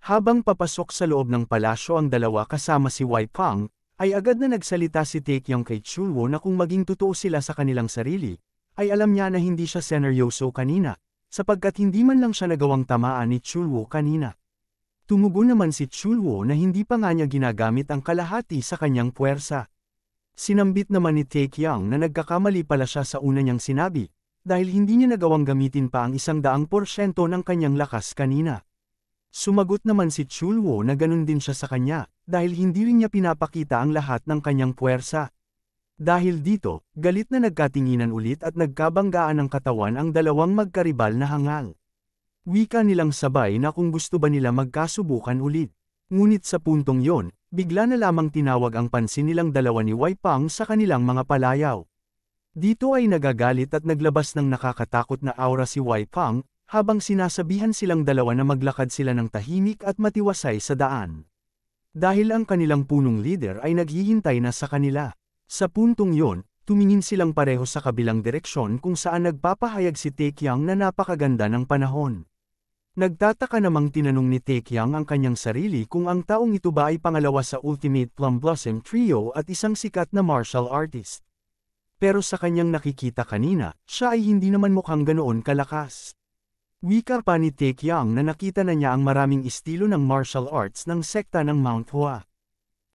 Habang papasok sa loob ng palasyo ang dalawa kasama si Wei Pang, ay agad na nagsalita si Taekyang kay Chulwo na kung maging totoo sila sa kanilang sarili, ay alam niya na hindi siya seneryoso kanina, sapagkat hindi man lang siya nagawang tamaan ni Chulwo kanina. Tumugon naman si Chulwo na hindi pa nga niya ginagamit ang kalahati sa kanyang puwersa. Sinambit naman ni Taekyang na nagkakamali pala siya sa una niyang sinabi, dahil hindi niya nagawang gamitin pa ang 100% ng kanyang lakas kanina. Sumagot naman si Chulwo na ganun din siya sa kanya, dahil hindi rin niya pinapakita ang lahat ng kanyang puwersa. Dahil dito, galit na nagkatinginan ulit at nagkabanggaan ng katawan ang dalawang magkaribal na hangal. Wika nilang sabay na kung gusto ba nila magkasubukan ulit. Ngunit sa puntong yon, bigla na lamang tinawag ang pansin nilang dalawa ni Wei Pang sa kanilang mga palayaw. Dito ay nagagalit at naglabas ng nakakatakot na aura si Wei Pang, habang sinasabihan silang dalawa na maglakad sila ng tahimik at matiwasay sa daan. Dahil ang kanilang punong leader ay naghihintay na sa kanila. Sa puntong yon, tumingin silang pareho sa kabilang direksyon kung saan nagpapahayag si Taekyang na napakaganda ng panahon. Nagtataka namang tinanong ni Taekyang ang kanyang sarili kung ang taong ito ba ay pangalawa sa Ultimate Plum Blossom Trio at isang sikat na martial artist. Pero sa kanyang nakikita kanina, siya ay hindi naman mukhang ganoon kalakas. Wika pa ni Taekyang na nakita na niya ang maraming estilo ng martial arts ng sekta ng Mount Hua.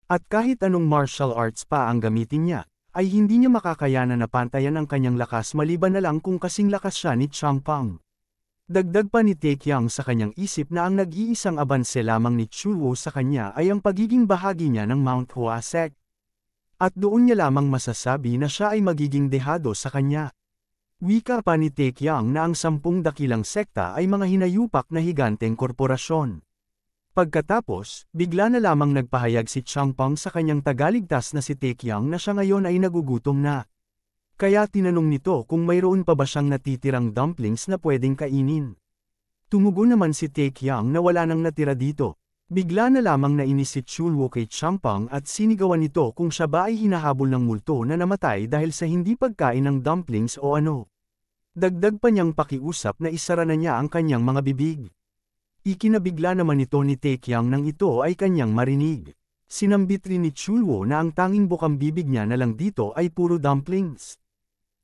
At kahit anong martial arts pa ang gamitin niya, ay hindi niya makakayanan na pantayan ang kanyang lakas maliban na lang kung kasing lakas siya ni Changpeng. Dagdag pa ni Taekyang sa kanyang isip na ang nag-iisang abanse lamang ni Chulwo sa kanya ay ang pagiging bahagi niya ng Mount Hua sect. At doon niya lamang masasabi na siya ay magiging dehado sa kanya. Wika pa ni Taekyang na ang 10 dakilang sekta ay mga hinayupak na higanteng korporasyon. Pagkatapos, bigla na lamang nagpahayag si Changpeng sa kanyang tagaligtas na si Taekyang na siya ngayon ay nagugutom na. Kaya tinanong nito kung mayroon pa ba siyang natitirang dumplings na pwedeng kainin. Tumugon naman si Taekyang na wala nang natira dito. Bigla na lamang nainis si Chulwo kay Changpeng at sinigawan nito kung siya ba ay hinahabol ng multo na namatay dahil sa hindi pagkain ng dumplings o ano. Dagdag pa niyang pakiusap na isara na niya ang kanyang mga bibig. Ikinabigla naman ito ni Taekyang nang ito ay kanyang marinig. Sinambit rin ni Chulwo na ang tanging bukang bibig niya na lang dito ay puro dumplings.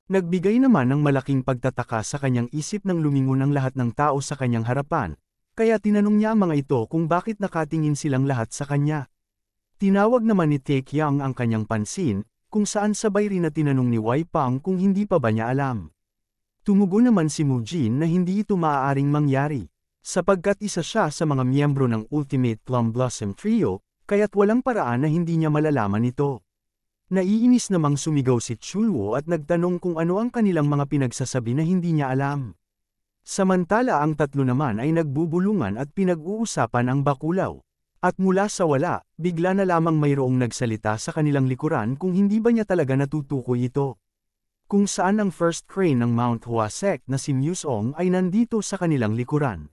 Nagbigay naman ng malaking pagtataka sa kanyang isip nang lumingon ang lahat ng tao sa kanyang harapan. Kaya tinanong niya ang mga ito kung bakit nakatingin silang lahat sa kanya. Tinawag naman ni Taekyang ang kanyang pansin, kung saan sabay rin na tinanong ni Wei Pang kung hindi pa ba niya alam. Tumugon naman si Mujin na hindi ito maaaring mangyari, sapagkat isa siya sa mga miyembro ng Ultimate Plum Blossom Trio, kaya't walang paraan na hindi niya malalaman ito. Naiinis namang sumigaw si Chulwo at nagtanong kung ano ang kanilang mga pinagsasabi na hindi niya alam. Samantala ang tatlo naman ay nagbubulungan at pinag-uusapan ang bakulaw. At mula sa wala, bigla na lamang mayroong nagsalita sa kanilang likuran kung hindi ba niya talaga natutukoy ito. Kung saan ang first crane ng Mount Hua sect na si Musong ay nandito sa kanilang likuran.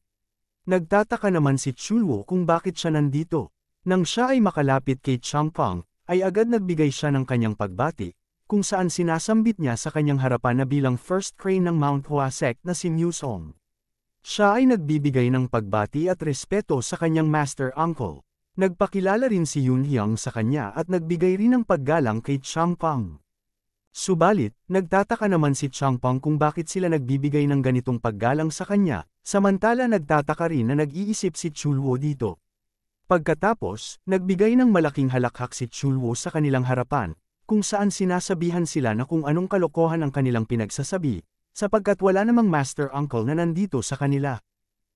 Nagtataka naman si Chulwo kung bakit siya nandito. Nang siya ay makalapit kay Changpeng, ay agad nagbigay siya ng kanyang pagbati, kung saan sinasambit niya sa kanyang harapan na bilang first crane ng Mount Hua sect na si Musong. Siya ay nagbibigay ng pagbati at respeto sa kanyang master uncle. Nagpakilala rin si Yunhyang sa kanya at nagbigay rin ng paggalang kay Changpeng. Subalit, nagtataka naman si Changpeng kung bakit sila nagbibigay ng ganitong paggalang sa kanya, samantala nagtataka rin na nag-iisip si Chulwo dito. Pagkatapos, nagbigay ng malaking halakhak si Chulwo sa kanilang harapan, kung saan sinasabihan sila na kung anong kalokohan ang kanilang pinagsasabi, sapagkat wala namang master uncle na nandito sa kanila.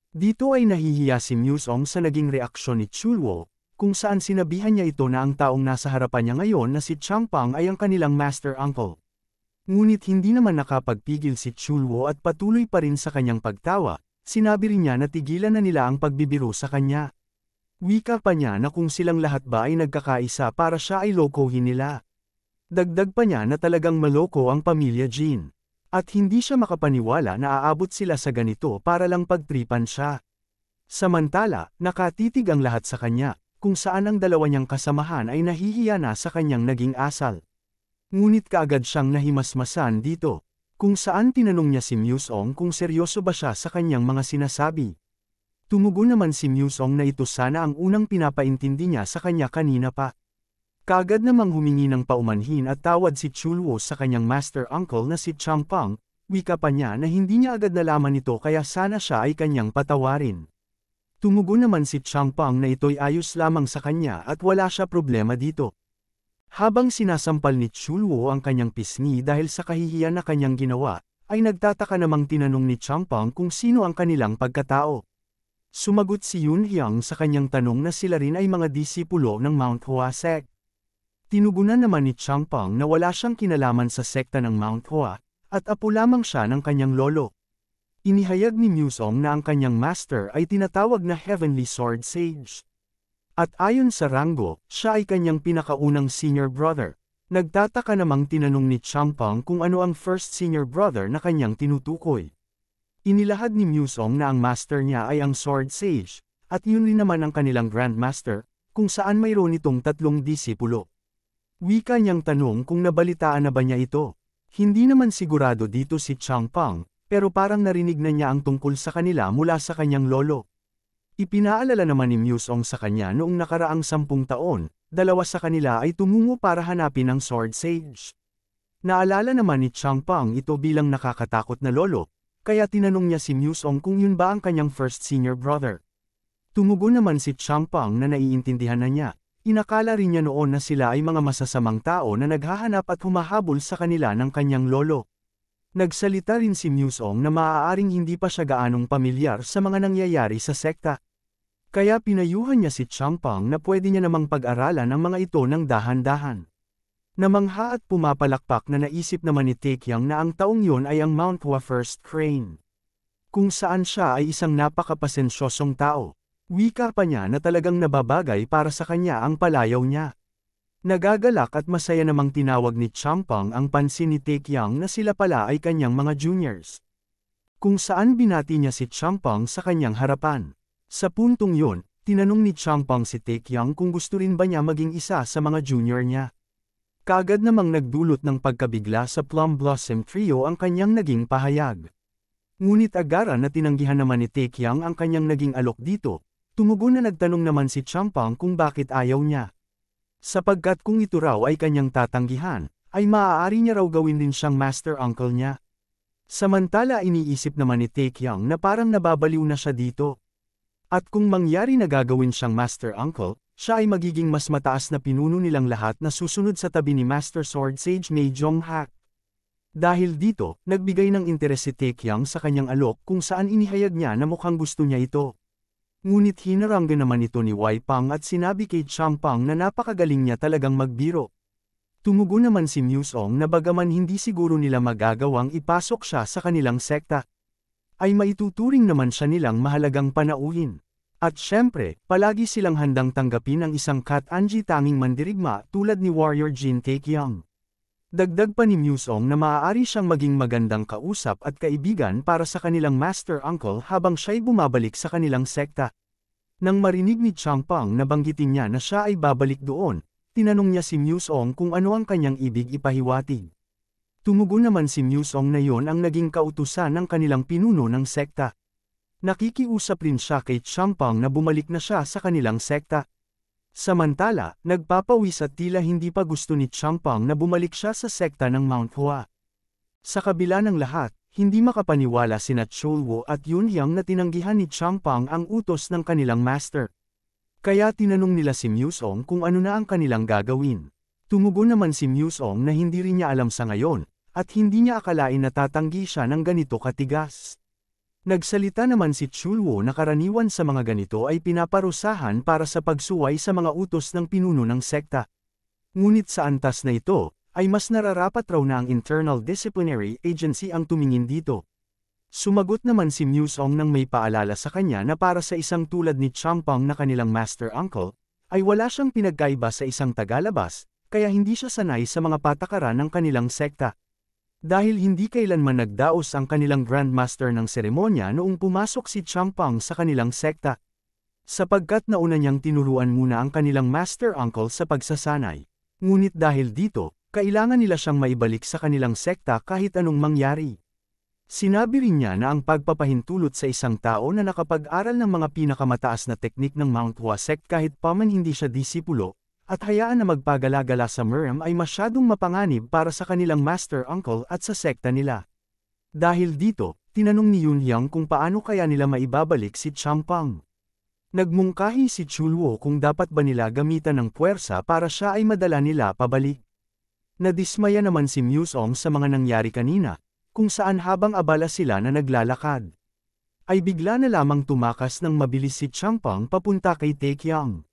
Dito ay nahihiya si Musong sa naging reaksyon ni Chulwo, kung saan sinabihan niya ito na ang taong nasa harapan niya ngayon na si Changpeng ay ang kanilang master uncle. Ngunit hindi naman nakapagpigil si Chulwo at patuloy pa rin sa kanyang pagtawa, sinabi rin niya na tigilan na nila ang pagbibiro sa kanya. Wika pa niya na kung silang lahat ba ay nagkakaisa para siya ay lokohin nila. Dagdag pa niya na talagang maloko ang pamilya Jin. At hindi siya makapaniwala na aabot sila sa ganito para lang pagtripan siya. Samantala, nakatitig ang lahat sa kanya, kung saan ang dalawa niyang kasamahan ay nahihiya na sa kanyang naging asal. Ngunit kaagad siyang nahimasmasan dito, kung saan tinanong niya si Musong kung seryoso ba siya sa kanyang mga sinasabi. Tumugon naman si Musong na ito sana ang unang pinapaintindi niya sa kanya kanina pa. Kaagad namang humingi ng paumanhin at tawad si Chulwo sa kanyang master uncle na si Champang, wika pa niya na hindi niya agad nalaman ito kaya sana siya ay kanyang patawarin. Tumugon naman si Champang na ito'y ayos lamang sa kanya at wala siya problema dito. Habang sinasampal ni Chulwo ang kanyang pisngi dahil sa kahihiyan na kanyang ginawa, ay nagtataka namang tinanong ni Champang kung sino ang kanilang pagkatao. Sumagot si Yun Hyang sa kanyang tanong na sila rin ay mga disipulo ng Mount Hoa sect. Tinugunan naman ni Champang na wala siyang kinalaman sa sekta ng Mount Hoa, at apo lamang siya ng kanyang lolo. Inihayag ni Musong na ang kanyang master ay tinatawag na Heavenly Sword Sage. At ayon sa ranggo, siya ay kanyang pinakaunang senior brother. Nagtataka namang tinanong ni Champang kung ano ang first senior brother na kanyang tinutukoy. Inilahad ni Musong na ang master niya ay ang Sword Sage, at yun rin naman ang kanilang Grandmaster, kung saan mayroon itong 3 disipulo. Wika niyang tanong kung nabalitaan na ba niya ito. Hindi naman sigurado dito si Champang, pero parang narinig na niya ang tungkol sa kanila mula sa kanyang lolo. Ipinaalala naman ni Musong sa kanya noong nakaraang 10 taon, 2 sa kanila ay tumungo para hanapin ang Sword Sage. Naalala naman ni Champang ito bilang nakakatakot na lolo, kaya tinanong niya si Musong kung yun ba ang kanyang first senior brother. Tumugon naman si Champang na naiintindihan na niya. Inakala rin niya noon na sila ay mga masasamang tao na naghahanap at humahabol sa kanila ng kanyang lolo. Nagsalita rin si Musong na maaaring hindi pa siya gaanong pamilyar sa mga nangyayari sa sekta. Kaya pinayuhan niya si Champang na pwede niya namang pag-aralan ang mga ito ng dahan-dahan. Namangha at pumapalakpak na naisip naman ni Taekyang na ang taong yun ay ang Mount Hoa First Crane. Kung saan siya ay isang napakapasensyosong tao. Wika pa niya na talagang nababagay para sa kanya ang palayaw niya. Nagagalak at masaya namang tinawag ni Champang ang pansin ni Taekyang na sila pala ay kanyang mga juniors. Kung saan binati niya si Champang sa kanyang harapan. Sa puntong yun, tinanong ni Champang si Taekyang kung gusto rin ba niya maging isa sa mga junior niya. Kaagad namang nagdulot ng pagkabigla sa Plum Blossom Trio ang kanyang naging pahayag. Ngunit agaran na tinanggihan naman ni Taekyang ang kanyang naging alok dito, tumugon na nagtanong naman si Champang kung bakit ayaw niya. Sapagkat kung ito raw ay kanyang tatanggihan, ay maaari niya raw gawin din siyang master uncle niya. Samantala iniisip naman ni Taekyang na parang nababaliw na siya dito. At kung mangyari na gagawin siyang master uncle, siya ay magiging mas mataas na pinuno nilang lahat na susunod sa tabi ni Master Sword Sage Mei Jonghak. Dahil dito, nagbigay ng interes si Taekyang sa kanyang alok kung saan inihayag niya na mukhang gusto niya ito. Ngunit hinaranggan naman ito ni Wai Pang at sinabi kay Champang na napakagaling niya talagang magbiro. Tumugon naman si Musong na bagaman hindi siguro nila magagawang ipasok siya sa kanilang sekta, ay maituturing naman siya nilang mahalagang panauhin. At syempre, palagi silang handang tanggapin ang isang Kat-Anji tanging mandirigma tulad ni Warrior Jin Taekyang. Dagdag pa ni Musong na maaari siyang maging magandang kausap at kaibigan para sa kanilang master uncle habang siya'y bumabalik sa kanilang sekta. Nang marinig ni Champang na banggitin niya na siya ay babalik doon, tinanong niya si Musong kung ano ang kanyang ibig ipahiwatig. Tumugon naman si Musong na yon ang naging kautusan ng kanilang pinuno ng sekta. Nakikiusap rin siya kay Champang na bumalik na siya sa kanilang sekta. Samantala, nagpapawis at tila hindi pa gusto ni Champang na bumalik siya sa sekta ng Mount Hoa. Sa kabila ng lahat, hindi makapaniwala sina Chulwo at Yun Hyang na tinanggihan ni Champang ang utos ng kanilang master. Kaya tinanong nila si Musong kung ano na ang kanilang gagawin. Tumugon naman si Musong na hindi rin niya alam sa ngayon, at hindi niya akalain na tatanggi siya ng ganito katigas. Nagsalita naman si Chulwo na karaniwan sa mga ganito ay pinaparusahan para sa pagsuway sa mga utos ng pinuno ng sekta. Ngunit sa antas na ito, ay mas nararapat raw na ang Internal Disciplinary Agency ang tumingin dito. Sumagot naman si Musong nang may paalala sa kanya na para sa isang tulad ni Champang na kanilang master uncle, ay wala siyang pinagkaiba sa isang tagalabas, kaya hindi siya sanay sa mga patakaran ng kanilang sekta. Dahil hindi kailanman nagdaos ang kanilang grandmaster ng seremonya noong pumasok si Champang sa kanilang sekta. Sapagkat nauna niyang tinuruan muna ang kanilang master uncle sa pagsasanay. Ngunit dahil dito, kailangan nila siyang maibalik sa kanilang sekta kahit anong mangyari. Sinabi rin niya na ang pagpapahintulot sa isang tao na nakapag-aral ng mga pinakamataas na teknik ng Mount Huasek kahit pa man hindi siya disipulo, at hayaan na magpagala-gala sa Miriam ay masyadong mapanganib para sa kanilang master uncle at sa sekta nila. Dahil dito, tinanong ni Yunhyang kung paano kaya nila maibabalik si Champang. Nagmungkahi si Chulwo kung dapat ba nila gamitan ng puwersa para siya ay madala nila pabalik. Nadismaya naman si Museong sa mga nangyari kanina, kung saan habang abala sila na naglalakad, ay bigla na lamang tumakas ng mabilis si Changpang papunta kay Taekyang.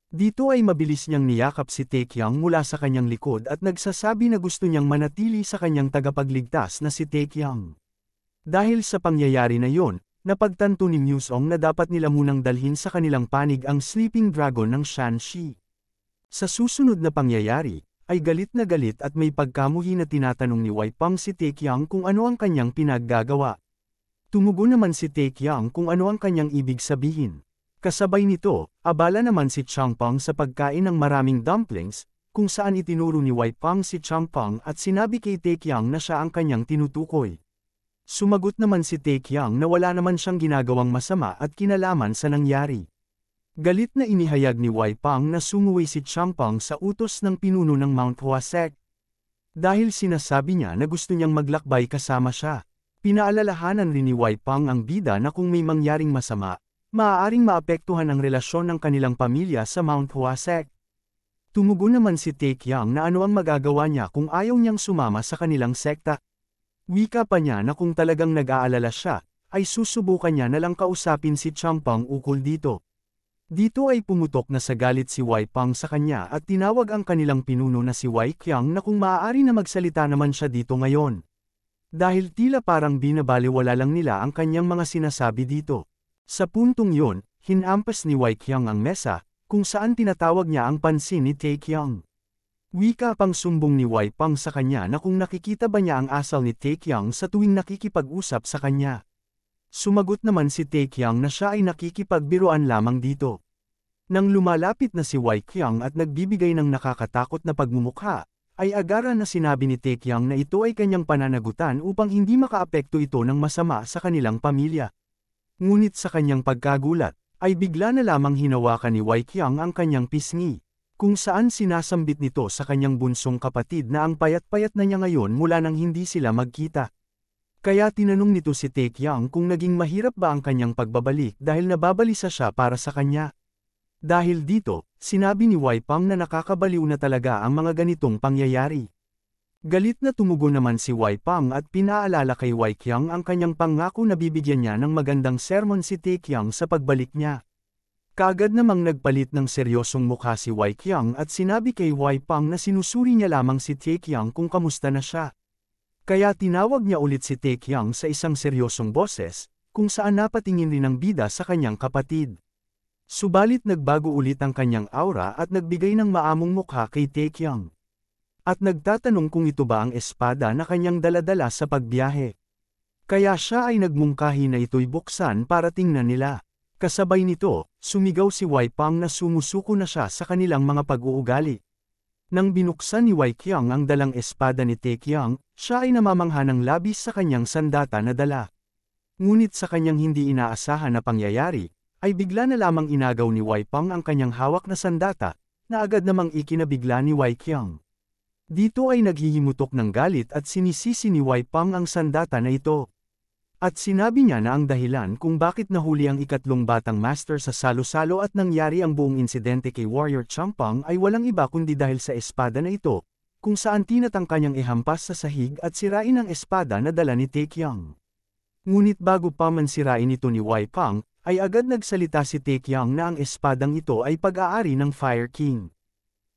Dito ay mabilis niyang niyakap si Taekyang mula sa kanyang likod at nagsasabi na gusto niyang manatili sa kanyang tagapagligtas na si Taekyang. Dahil sa pangyayari na yon, napagtanto ni Museong na dapat nila munang dalhin sa kanilang panig ang sleeping dragon ng Shanxi. Sa susunod na pangyayari, ay galit at may pagkamuhi na tinatanong ni Wei Pang si Taekyang kung ano ang kanyang pinaggagawa. Tumugon naman si Taekyang kung ano ang kanyang ibig sabihin. Kasabay nito, abala naman si Changpang sa pagkain ng maraming dumplings, kung saan itinuro ni Wei Pang si Changpang at sinabi kay Taekyang na siya ang kanyang tinutukoy. Sumagot naman si Taekyang na wala naman siyang ginagawang masama at kinalaman sa nangyari. Galit na inihayag ni Wei Pang na sumuwi si Changpang sa utos ng pinuno ng Mount Huasek. Dahil sinasabi niya na gusto niyang maglakbay kasama siya. Pinaalalahanan rin ni Wei Pang ang bida na kung may mangyaring masama, maaaring maapektuhan ang relasyon ng kanilang pamilya sa Mount Huasek. Tumugon naman si Taekyang na ano ang magagawa niya kung ayaw niyang sumama sa kanilang sekta. Wika pa niya na kung talagang nag-aalala siya, ay susubukan niya na lang kausapin si Changpang ukol dito. Dito ay pumutok na sa galit si Wei Pang sa kanya at tinawag ang kanilang pinuno na si Wei Qiang na kung maaari na magsalita naman siya dito ngayon. Dahil tila parang binabaliwala lang nila ang kanyang mga sinasabi dito. Sa puntong yon, hinampas ni Wei Qiang ang mesa, kung saan tinatawag niya ang pansin ni Taekyang. Wika pang sumbong ni Wei Pang sa kanya na kung nakikita ba niya ang asal ni Taekyang sa tuwing nakikipag-usap sa kanya. Sumagot naman si Taekyang na siya ay nakikipagbiruan lamang dito. Nang lumalapit na si Wei Qiang at nagbibigay ng nakakatakot na pagmumukha, ay agara na sinabi ni Taekyang na ito ay kanyang pananagutan upang hindi makaapekto ito ng masama sa kanilang pamilya. Ngunit sa kanyang pagkagulat, ay bigla na lamang hinawakan ni Wei Qiang ang kanyang pisngi, kung saan sinasambit nito sa kanyang bunsong kapatid na ang payat-payat na niya ngayon mula nang hindi sila magkita. Kaya tinanong nito si Taekyang kung naging mahirap ba ang kanyang pagbabalik dahil nababalisa siya para sa kanya. Dahil dito, sinabi ni Wei Pang na nakakabaliw na talaga ang mga ganitong pangyayari. Galit na tumugon naman si Wei Pang at pinaalala kay Wei Qiang ang kanyang pangako na bibigyan niya ng magandang sermon si Taekyang sa pagbalik niya. Kaagad namang nagpalit ng seryosong mukha si Wei Qiang at sinabi kay Wei Pang na sinusuri niya lamang si Taekyang kung kamusta na siya. Kaya tinawag niya ulit si Taekyang sa isang seryosong boses, kung saan napatingin rin ang bida sa kanyang kapatid. Subalit nagbago ulit ang kanyang aura at nagbigay ng maamong mukha kay Taekyang. At nagtatanong kung ito ba ang espada na kanyang daladala sa pagbiyahe. Kaya siya ay nagmungkahi na ito'y buksan para tingnan nila. Kasabay nito, sumigaw si Wei Pang na sumusuko na siya sa kanilang mga pag-uugali. Nang binuksan ni Wei Qiang ang dalang espada ni Taekyang, siya ay namamangha ng labis sa kanyang sandata na dala. Ngunit sa kanyang hindi inaasahan na pangyayari, ay bigla na lamang inagaw ni Wei Pang ang kanyang hawak na sandata, na agad namang ikinabigla ni Wei Qiang. Dito ay naghihimutok ng galit at sinisisi ni Wei Pang ang sandata na ito. At sinabi niya na ang dahilan kung bakit nahuli ang ikatlong batang master sa salo-salo at nangyari ang buong insidente kay Warrior Champang ay walang iba kundi dahil sa espada na ito, kung saan tinatang kanyang ihampas sa sahig at sirain ang espada na dala ni Taekyang. Ngunit bago pa man sirain ito ni Wei Pang, ay agad nagsalita si Taekyang na ang espadang ito ay pag-aari ng Fire King.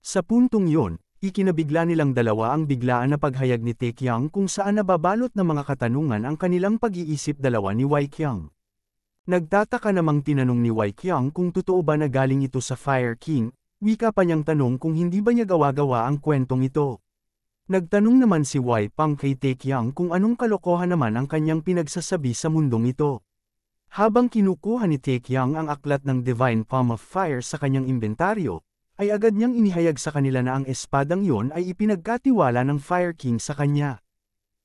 Sa puntong yon, ikinabigla nilang dalawa ang biglaan na paghayag ni Taekyang kung saan nababalot ng mga katanungan ang kanilang pag-iisip dalawa ni Wei Qiang. Nagtataka namang tinanong ni Wei Qiang kung totoo ba na galing ito sa Fire King, wika pa niyang tanong kung hindi ba niya gawa-gawa ang kwentong ito. Nagtanong naman si Wei Pang kay Taekyang kung anong kalokohan naman ang kanyang pinagsasabi sa mundong ito. Habang kinukuha ni Taekyang ang aklat ng Divine Palm of Fire sa kanyang inventaryo, ay agad niyang inihayag sa kanila na ang espadang yon ay ipinagkatiwala ng Fire King sa kanya.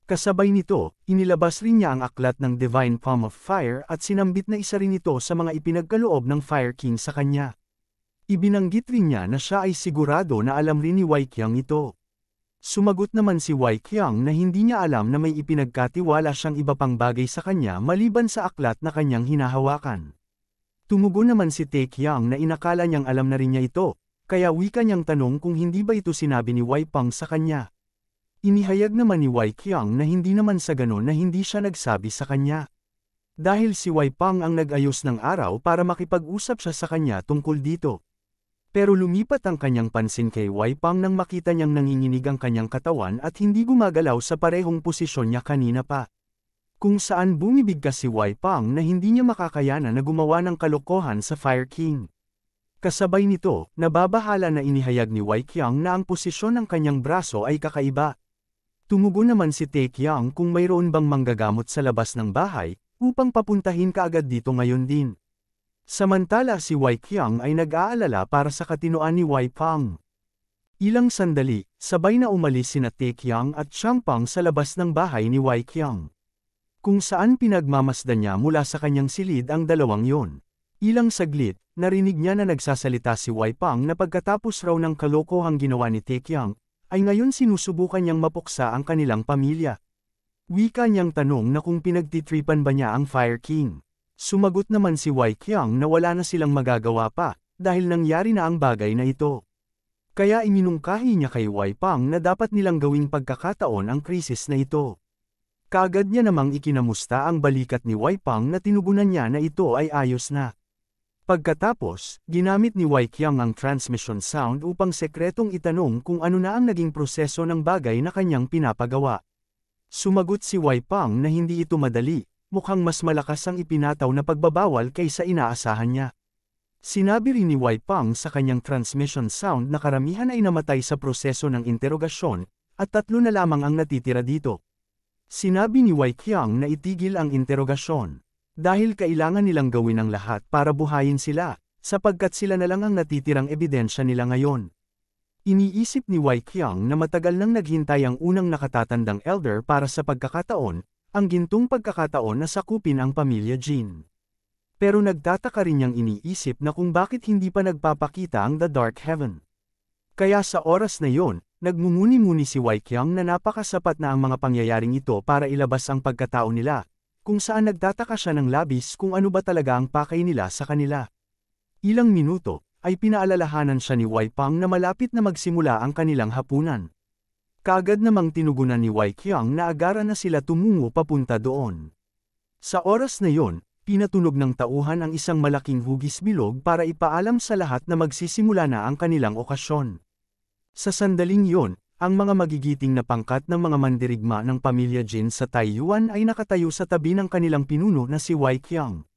Kasabay nito, inilabas rin niya ang aklat ng Divine Palm of Fire at sinambit na isa rin ito sa mga ipinagkaloob ng Fire King sa kanya. Ibinanggit rin niya na siya ay sigurado na alam rin ni Wei Qiang ito. Sumagot naman si Wei Qiang na hindi niya alam na may ipinagkatiwala siyang iba pang bagay sa kanya maliban sa aklat na kanyang hinahawakan. Tumugon naman si Tae Qiang na inakala niyang alam na rin niya ito, kaya wika niyang tanong kung hindi ba ito sinabi ni Wei Pang sa kanya. Inihayag naman ni Wei Qiang na hindi naman sa ganon na hindi siya nagsabi sa kanya. Dahil si Wei Pang ang nag-ayos ng araw para makipag-usap siya sa kanya tungkol dito. Pero lumipat ang kanyang pansin kay Wei Pang nang makita niyang nanginginig ang kanyang katawan at hindi gumagalaw sa parehong posisyon niya kanina pa. Kung saan bumibigkas si Wei Pang na hindi niya makakayanan na gumawa ng kalokohan sa Fire King. Kasabay nito, nababahala na inihayag ni Wei Qiang na ang posisyon ng kanyang braso ay kakaiba. Tumugon naman si Tae Qiang kung mayroon bang manggagamot sa labas ng bahay, upang papuntahin kaagad dito ngayon din. Samantala si Wei Qiang ay nag-aalala para sa katinoan ni Wei Pang. Ilang sandali, sabay na umalis sina Tae Qiang at Xiang Pang sa labas ng bahay ni Wei Qiang. Kung saan pinagmamasdan niya mula sa kanyang silid ang dalawang yon. Ilang saglit, narinig niya na nagsasalita si Wei Pang na pagkatapos raw ng kalokohang ginawa ni Tae Qiang, ay ngayon sinusubukan niyang mapuksa ang kanilang pamilya. Wika niyang tanong na kung pinagtitripan ba niya ang Fire King. Sumagot naman si Wei Qiang na wala na silang magagawa pa, dahil nangyari na ang bagay na ito. Kaya iminungkahi niya kay Wei Pang na dapat nilang gawing pagkakataon ang krisis na ito. Kaagad niya namang ikinamusta ang balikat ni Wei Pang na tinugunan niya na ito ay ayos na. Pagkatapos, ginamit ni Wei Qiang ang transmission sound upang sekretong itanong kung ano na ang naging proseso ng bagay na kanyang pinapagawa. Sumagot si Wei Pang na hindi ito madali, mukhang mas malakas ang ipinataw na pagbabawal kaysa inaasahan niya. Sinabi rin ni Wei Pang sa kanyang transmission sound na karamihan ay namatay sa proseso ng interogasyon, at 3 na lamang ang natitira dito. Sinabi ni Wei Qiang na itigil ang interogasyon. Dahil kailangan nilang gawin ang lahat para buhayin sila, sapagkat sila na lang ang natitirang ebidensya nila ngayon. Iniisip ni Wei Qiang na matagal nang naghintay ang unang nakatatandang elder para sa pagkakataon, ang gintong pagkakataon na sakupin ang pamilya Jin. Pero nagtataka rin niyang iniisip na kung bakit hindi pa nagpapakita ang The Dark Heaven. Kaya sa oras na yon, nagmumuni-muni si Wei Qiang na napakasapat na ang mga pangyayaring ito para ilabas ang pagkatao nila, kung saan nagtataka siya ng labis kung ano ba talaga ang pakay nila sa kanila. Ilang minuto, ay pinaalalahanan siya ni Wei Pang na malapit na magsimula ang kanilang hapunan. Kaagad namang tinugunan ni Wei Qiang na agaran na sila tumungo papunta doon. Sa oras na yon, pinatunog ng tauhan ang isang malaking hugis bilog para ipaalam sa lahat na magsisimula na ang kanilang okasyon. Sa sandaling yon, ang mga magigiting na pangkat ng mga mandirigma ng pamilya Jin sa Taiyuan ay nakatayo sa tabi ng kanilang pinuno na si Wei Qiang.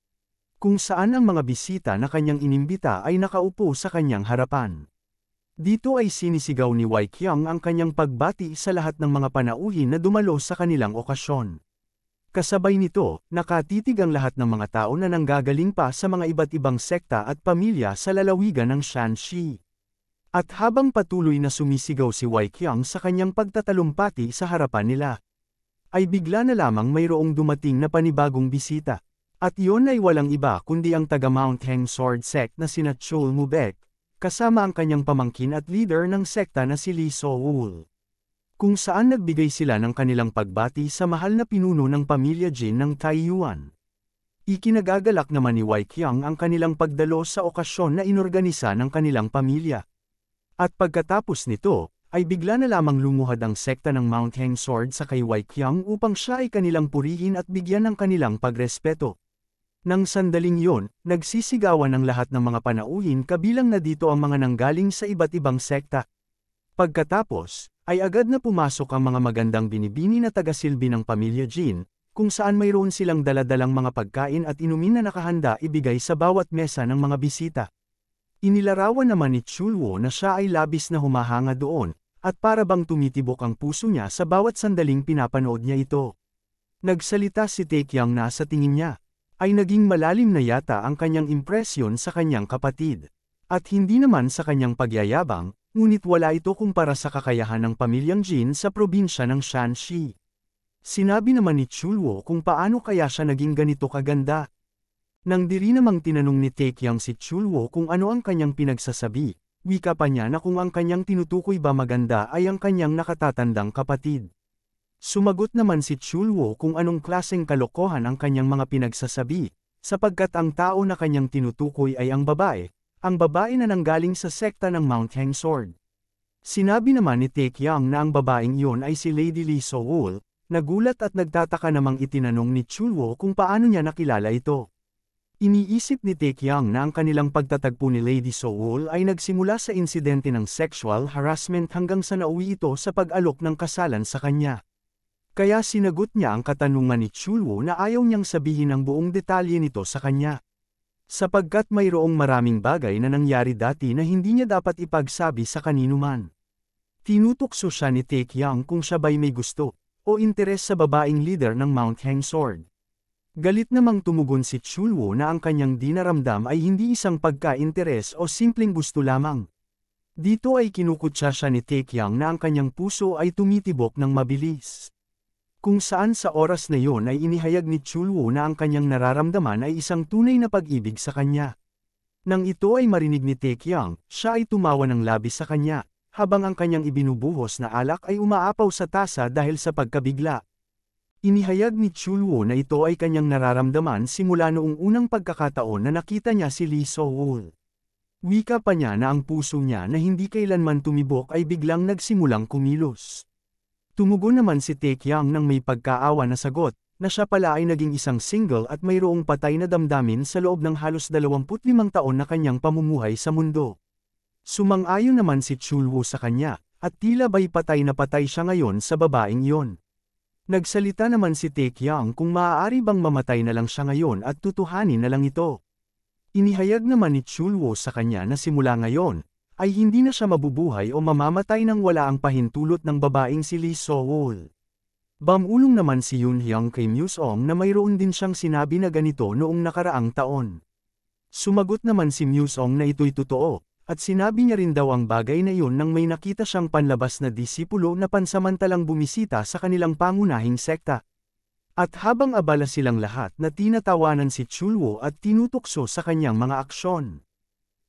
Kung saan ang mga bisita na kanyang inimbita ay nakaupo sa kanyang harapan. Dito ay sinisigaw ni Wei Qiang ang kanyang pagbati sa lahat ng mga panauhin na dumalo sa kanilang okasyon. Kasabay nito, nakatitig ang lahat ng mga tao na nanggagaling pa sa mga iba't ibang sekta at pamilya sa lalawigan ng Shanxi. At habang patuloy na sumisigaw si Wei Qiang sa kanyang pagtatalumpati sa harapan nila, ay bigla na lamang mayroong dumating na panibagong bisita. At iyon ay walang iba kundi ang taga Mount Heng Sword Sect na sina Chul Mubek, kasama ang kanyang pamangkin at leader ng sekta na si Li Soul. Kung saan nagbigay sila ng kanilang pagbati sa mahal na pinuno ng pamilya Jin ng Taiyuan. Ikinagagalak naman ni Wei Qiang ang kanilang pagdalo sa okasyon na inorganisa ng kanilang pamilya. At pagkatapos nito, ay bigla na lamang lumuhad ang sekta ng Mount Heng Sword sa kay Wei Qiang upang siya ay kanilang purihin at bigyan ng kanilang pagrespeto. Nang sandaling yon, nagsisigawan ang lahat ng mga panauhin kabilang na dito ang mga nanggaling sa iba't ibang sekta. Pagkatapos, ay agad na pumasok ang mga magandang binibini na tagasilbi ng pamilya Jin, kung saan mayroon silang daladalang mga pagkain at inumin na nakahanda ibigay sa bawat mesa ng mga bisita. Inilarawan naman ni Chulwo na siya ay labis na humahanga doon, at para bang tumitibok ang puso niya sa bawat sandaling pinapanood niya ito. Nagsalita si Tae Qiang na sa tingin niya, ay naging malalim na yata ang kanyang impresyon sa kanyang kapatid. At hindi naman sa kanyang pagyayabang, ngunit wala ito kumpara sa kakayahan ng pamilyang Jin sa probinsya ng Shanxi. Sinabi naman ni Chulwo kung paano kaya siya naging ganito kaganda. Nang diri namang tinanong ni Taekyang si Chulwo kung ano ang kanyang pinagsasabi, wika pa niya na kung ang kanyang tinutukoy ba maganda ay ang kanyang nakatatandang kapatid. Sumagot naman si Chulwo kung anong klaseng kalokohan ang kanyang mga pinagsasabi, sapagkat ang tao na kanyang tinutukoy ay ang babae na nanggaling sa sekta ng Mount Hangsword. Sinabi naman ni Taekyang na ang babaeng iyon ay si Lady Lee So-wol. Nagulat at nagtataka namang itinanong ni Chulwo kung paano niya nakilala ito. Iniisip ni Taekyang na ang kanilang pagtatagpo ni Lady So-wol ay nagsimula sa insidente ng sexual harassment hanggang sa nauwi ito sa pag-alok ng kasalan sa kanya. Kaya sinagot niya ang katanungan ni Chulwo na ayaw niyang sabihin ang buong detalye nito sa kanya. Sapagkat mayroong maraming bagay na nangyari dati na hindi niya dapat ipagsabi sa kanino man. Tinutukso siya ni Taekyang kung siya ba'y may gusto o interes sa babaeng leader ng Mount Hangsword. Galit namang tumugon si Chulwo na ang kanyang dinaramdam ay hindi isang pagka-interes o simpleng gusto lamang. Dito ay kinukutya siya ni Taekyang na ang kanyang puso ay tumitibok ng mabilis. Kung saan sa oras na yon ay inihayag ni Chulwo na ang kanyang nararamdaman ay isang tunay na pag-ibig sa kanya. Nang ito ay marinig ni Taekyang, siya ay tumawa ng labis sa kanya, habang ang kanyang ibinubuhos na alak ay umaapaw sa tasa dahil sa pagkabigla. Inihayag ni Chulwo na ito ay kanyang nararamdaman simula noong unang pagkakataon na nakita niya si Lee So-wol. Wika pa niya na ang puso niya na hindi kailanman tumibok ay biglang nagsimulang kumilos. Tumugon naman si Taekyang nang may pagkaawa na sagot, na siya pala ay naging isang single at mayroong patay na damdamin sa loob ng halos 25 taon na kanyang pamumuhay sa mundo. Sumang-ayon naman si Chulwo sa kanya, at tila ba'y patay na patay siya ngayon sa babaeng iyon. Nagsalita naman si Taekyang kung maaari bang mamatay na lang siya ngayon at tutuhanin na lang ito. Inihayag naman ni Chulwo sa kanya na simula ngayon, ay hindi na siya mabubuhay o mamamatay nang wala ang pahintulot ng babaeng si Lee So-wol. Bamulong naman si Yoon-hyung kay Myusong na mayroon din siyang sinabi na ganito noong nakaraang taon. Sumagot naman si Myusong na ito'y totoo. At sinabi niya rin daw ang bagay na iyon nang may nakita siyang panlabas na disipulo na pansamantalang bumisita sa kanilang pangunahing sekta. At habang abala silang lahat na tinatawanan si Chulwo at tinutukso sa kanyang mga aksyon,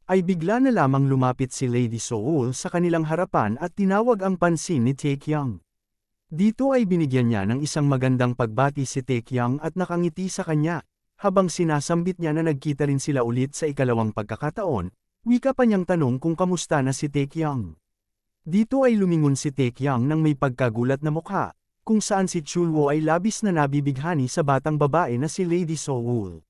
ay bigla na lamang lumapit si Lady So-wol sa kanilang harapan at tinawag ang pansin ni Taekyang. Dito ay binigyan niya ng isang magandang pagbati si Taekyang at nakangiti sa kanya, habang sinasambit niya na nagkita rin sila ulit sa ikalawang pagkakataon. Wika pa niyang tanong kung kamusta na si Taekyang. Dito ay lumingon si Taekyang nang may pagkagulat na mukha, kung saan si Chulwo ay labis na nabibighani sa batang babae na si Lady So-wol.